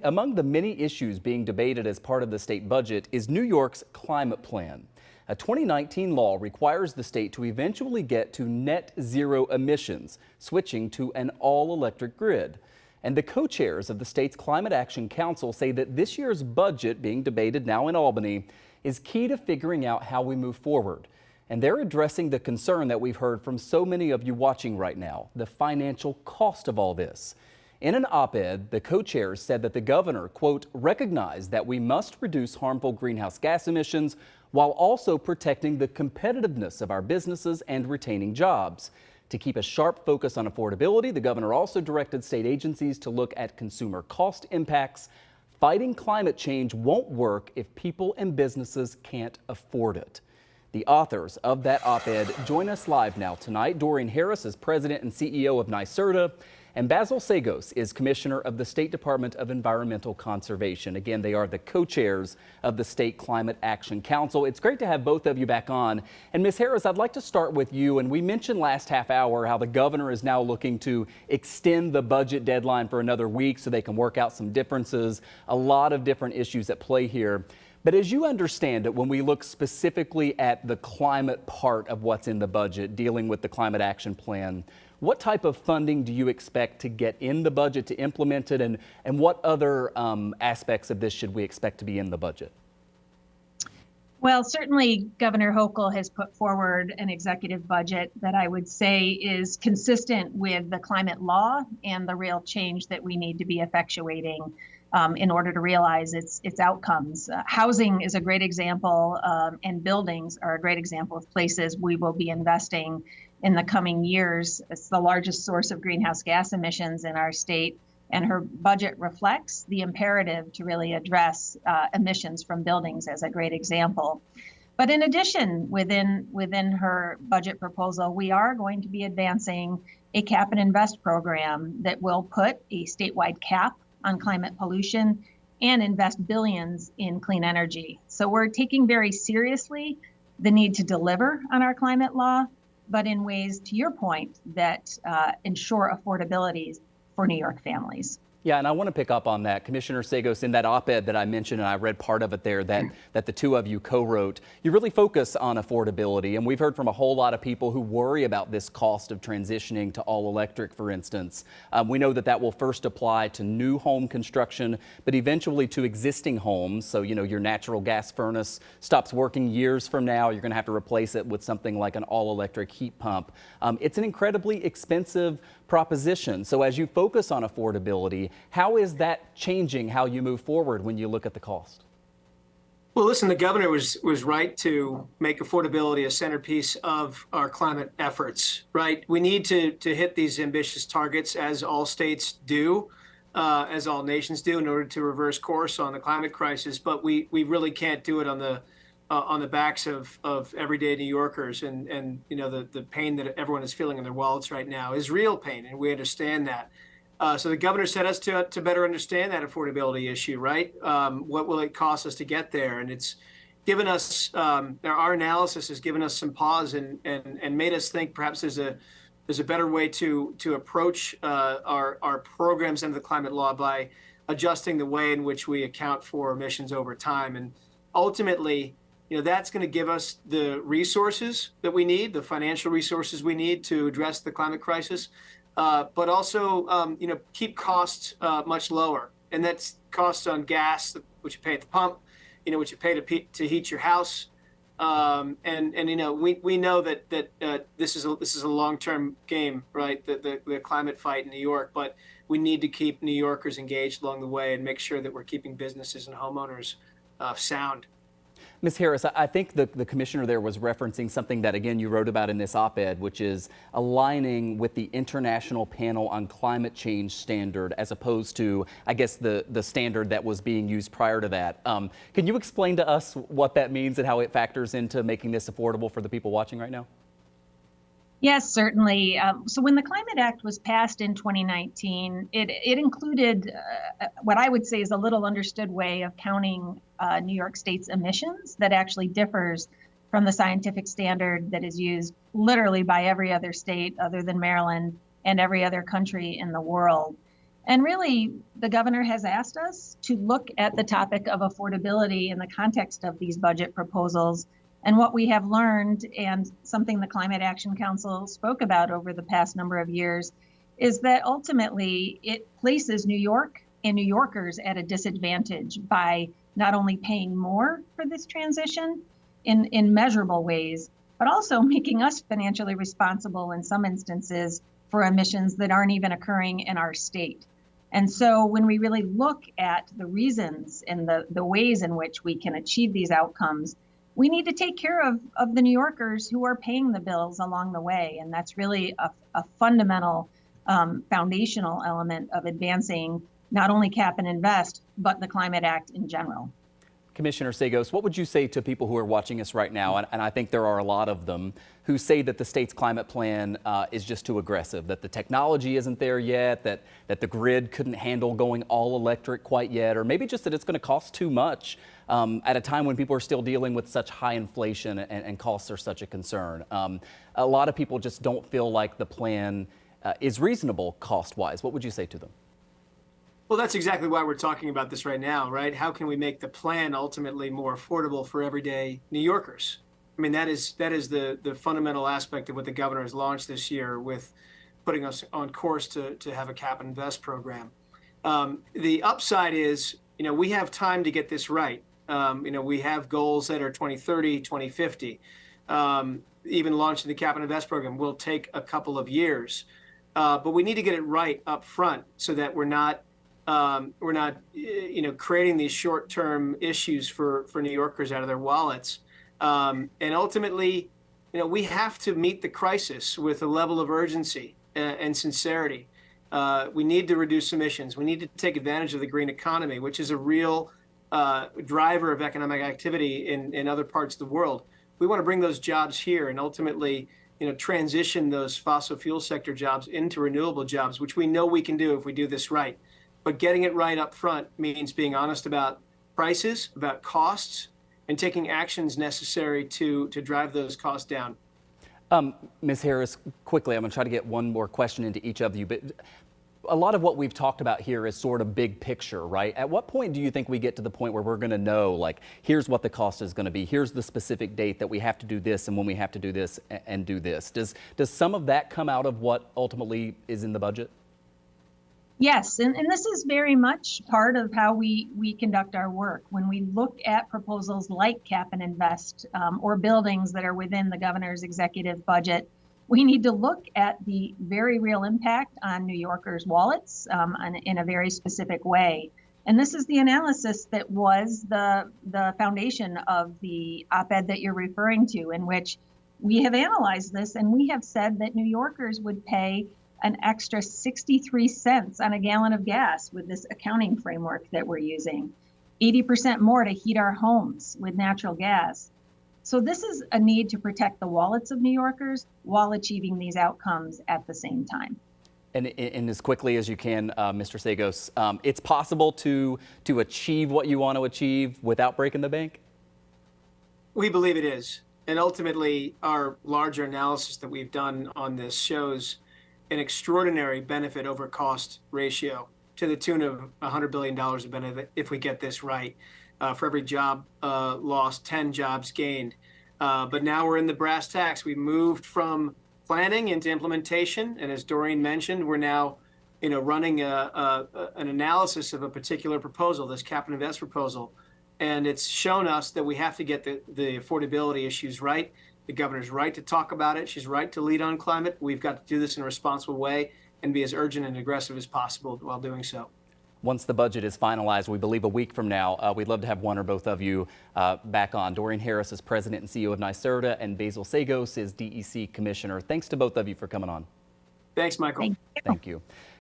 Among the many issues being debated as part of the state budget is New York's climate plan. A 2019 law requires the state to eventually get to net zero emissions, switching to an all-electric grid. And the co-chairs of the state's Climate Action Council say that this year's budget, being debated now in Albany, is key to figuring out how we move forward. And they're addressing the concern that we've heard from so many of you watching right now, the financial cost of all this. In an op-ed, the co-chairs said that the governor, quote, recognized that we must reduce harmful greenhouse gas emissions while also protecting the competitiveness of our businesses and retaining jobs. To keep a sharp focus on affordability, the governor also directed state agencies to look at consumer cost impacts. Fighting climate change won't work if people and businesses can't afford it. The authors of that op-ed join us live now tonight. Doreen Harris is president and CEO of NYSERDA, and Basil Seggos is commissioner of the State Department of Environmental Conservation. Again, they are the co-chairs of the State Climate Action Council. It's great to have both of you back on. And Ms. Harris, I'd like to start with you. And we mentioned last half hour how the governor is now looking to extend the budget deadline for another week so they can work out some differences. A lot of different issues at play here. But as you understand it, when we look specifically at the climate part of what's in the budget, dealing with the climate action plan, what type of funding do you expect to get in the budget to implement it, and what other aspects of this should we expect to be in the budget? Well, certainly Governor Hochul has put forward an executive budget that I would say is consistent with the climate law and the real change that we need to be effectuating in order to realize its outcomes. Housing is a great example, and buildings are a great example of places we will be investing in the coming years. It's the largest source of greenhouse gas emissions in our state, and her budget reflects the imperative to really address emissions from buildings as a great example. But in addition, within her budget proposal, we are going to be advancing a cap and invest program that will put a statewide cap on climate pollution and invest billions in clean energy. So we're taking very seriously the need to deliver on our climate law, but in ways, to your point, that ensure affordability for New York families. Yeah, and I want to pick up on that. Commissioner Seggos, in that op-ed that I mentioned, and I read part of it there that the two of you co-wrote, you really focus on affordability. And we've heard from a whole lot of people who worry about this cost of transitioning to all electric, for instance. We know that that will first apply to new home construction, but eventually to existing homes. So, you know, your natural gas furnace stops working years from now. You're going to have to replace it with something like an all-electric heat pump. It's an incredibly expensive proposition. So as you focus on affordability, how is that changing how you move forward when you look at the cost? Well, listen, the governor was right to make affordability a centerpiece of our climate efforts, right? We need to hit these ambitious targets, as all states do, as all nations do, in order to reverse course on the climate crisis. But we really can't do it on the backs of everyday New Yorkers, and you know, the pain that everyone is feeling in their wallets right now is real pain, and we understand that. So the governor set us to better understand that affordability issue, right? What will it cost us to get there? And it's given us, our analysis has given us some pause and made us think perhaps there's a better way to approach our programs under the climate law by adjusting the way in which we account for emissions over time. And ultimately, you know, that's going to give us the resources that we need, the financial resources we need to address the climate crisis, but also, you know, keep costs much lower. And that's costs on gas, which you pay at the pump, you know, which you pay to heat your house. And you know, we know that this is a long-term game, right? The climate fight in New York, but we need to keep New Yorkers engaged along the way and make sure that we're keeping businesses and homeowners sound. Ms. Harris, I think the commissioner there was referencing something that, again, you wrote about in this op-ed, which is aligning with the International Panel on Climate Change standard as opposed to, I guess, the standard that was being used prior to that. Can you explain to us what that means and how it factors into making this affordable for the people watching right now? Yes, certainly. So when the Climate Act was passed in 2019, it included what I would say is a little understood way of counting New York State's emissions that actually differs from the scientific standard that is used literally by every other state other than Maryland and every other country in the world. And really, the governor has asked us to look at the topic of affordability in the context of these budget proposals. And what we have learned, and something the Climate Action Council spoke about over the past number of years, is that ultimately it places New York and New Yorkers at a disadvantage by not only paying more for this transition in measurable ways, but also making us financially responsible in some instances for emissions that aren't even occurring in our state. And so when we really look at the reasons and the ways in which we can achieve these outcomes, we need to take care of the New Yorkers who are paying the bills along the way. And that's really a fundamental foundational element of advancing not only Cap and Invest, but the Climate Act in general. Commissioner Seggos, what would you say to people who are watching us right now, and I think there are a lot of them, who say that the state's climate plan is just too aggressive, that the technology isn't there yet, that the grid couldn't handle going all electric quite yet, or maybe just that it's going to cost too much at a time when people are still dealing with such high inflation and costs are such a concern? A lot of people just don't feel like the plan is reasonable cost-wise. What would you say to them? Well, that's exactly why we're talking about this right now, right? How can we make the plan ultimately more affordable for everyday New Yorkers? I mean, that is the fundamental aspect of what the governor has launched this year with putting us on course to have a Cap and Invest program. The upside is, we have time to get this right. We have goals that are 2030, 2050. Even launching the Cap and Invest program will take a couple of years. But we need to get it right up front so that we're not creating these short-term issues for New Yorkers out of their wallets. And ultimately, we have to meet the crisis with a level of urgency and sincerity. We need to reduce emissions. We need to take advantage of the green economy, which is a real driver of economic activity in other parts of the world. We want to bring those jobs here and ultimately, transition those fossil fuel sector jobs into renewable jobs, which we know we can do if we do this right. But getting it right up front means being honest about prices, about costs, and taking actions necessary to drive those costs down. Ms. Harris, quickly, I'm going to try to get one more question into each of you, but a lot of what we've talked about here is sort of big picture, right? At what point do you think we get to the point where we're going to know, like, here's what the cost is going to be, here's the specific date that we have to do this and when we have to do this and do this? Does some of that come out of what ultimately is in the budget? Yes, and this is very much part of how we conduct our work. When we look at proposals like Cap and Invest or buildings that are within the governor's executive budget, we need to look at the very real impact on New Yorkers' wallets in a very specific way. And this is the analysis that was the foundation of the op-ed that you're referring to, in which we have analyzed this and we have said that New Yorkers would pay an extra 63 cents on a gallon of gas with this accounting framework that we're using, 80% more to heat our homes with natural gas. So this is a need to protect the wallets of New Yorkers while achieving these outcomes at the same time. And as quickly as you can, Mr. Seggos, it's possible to achieve what you want to achieve without breaking the bank? We believe it is. And ultimately, our larger analysis that we've done on this shows an extraordinary benefit over cost ratio to the tune of $100 billion of benefit if we get this right. For every job lost, 10 jobs gained. But now we're in the brass tacks. We moved from planning into implementation. And as Doreen mentioned, we're now running an analysis of a particular proposal, this Cap and Invest proposal. And it's shown us that we have to get the affordability issues right. The governor's right to talk about it. She's right to lead on climate. We've got to do this in a responsible way and be as urgent and aggressive as possible while doing so. Once the budget is finalized, we believe a week from now, we'd love to have one or both of you back on. Doreen Harris is President and CEO of NYSERDA, and Basil Seggos is DEC Commissioner. Thanks to both of you for coming on. Thanks, Michael. Thank you.